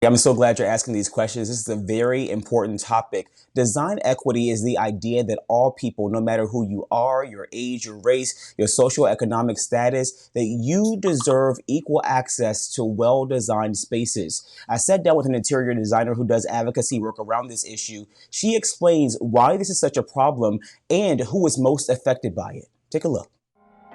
I'm so glad you're asking these questions. This is a very important topic. Design equity is the idea that all people, no matter who you are, your age, your race, your social economic status, that you deserve equal access to well-designed spaces. I sat down with an interior designer who does advocacy work around this issue. She explains why this is such a problem and who is most affected by it. Take a look.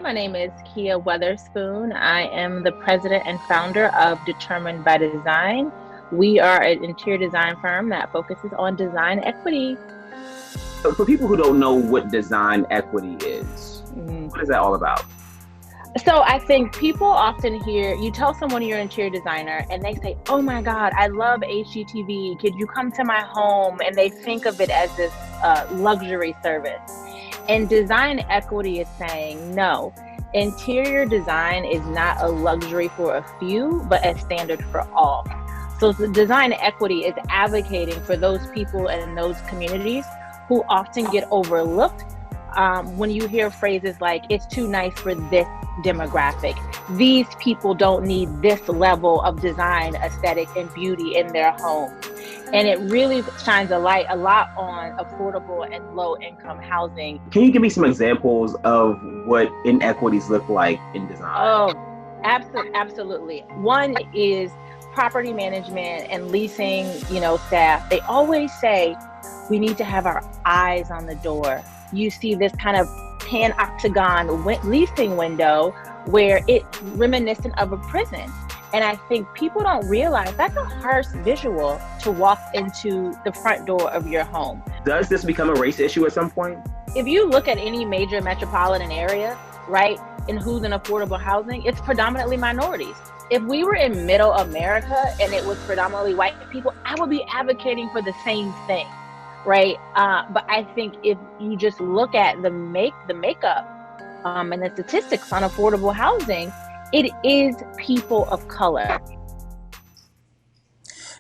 My name is Kia Weatherspoon. I am the president and founder of Determined by Design. We are an interior design firm that focuses on design equity. For people who don't know what design equity is, what is that all about? So I think people often hear, you tell someone you're an interior designer and they say, oh my God, I love HGTV. Could you come to my home? And they think of it as this luxury service. And design equity is saying, no, interior design is not a luxury for a few, but a standard for all. So the design equity is advocating for those people and those communities who often get overlooked when you hear phrases like, it's too nice for this demographic. These people don't need this level of design, aesthetic, and beauty in their home. And it really shines a light a lot on affordable and low income housing. Can you give me some examples of what inequities look like in design? Oh, absolutely. One is property management and leasing, staff. They always say we need to have our eyes on the door. You see this kind of pan-octagon leasing window where it's reminiscent of a prison. And I think people don't realize that's a harsh visual to walk into the front door of your home. Does this become a race issue at some point? If you look at any major metropolitan area, right, and who's in affordable housing, it's predominantly minorities. If we were in middle America and it was predominantly white people, I would be advocating for the same thing, right? But I think if you just look at the makeup and the statistics on affordable housing, it is people of color.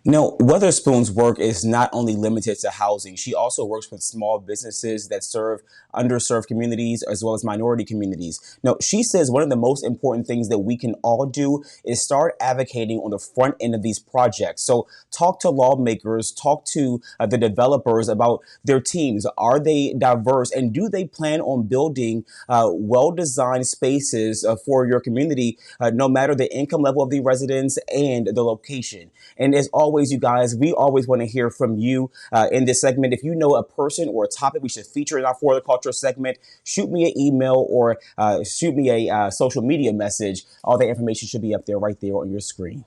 Weatherspoon's work is not only limited to housing. She also works with small businesses that serve underserved communities as well as minority communities. Now, she says one of the most important things that we can all do is start advocating on the front end of these projects. So talk to lawmakers, talk to the developers about their teams. Are they diverse? And do they plan on building well-designed spaces for your community, no matter the income level of the residents and the location? And as always, you guys, we always want to hear from you in this segment. If you know a person or a topic we should feature in our For the Culture segment, shoot me an email or shoot me a social media message. All the information should be up there right there on your screen.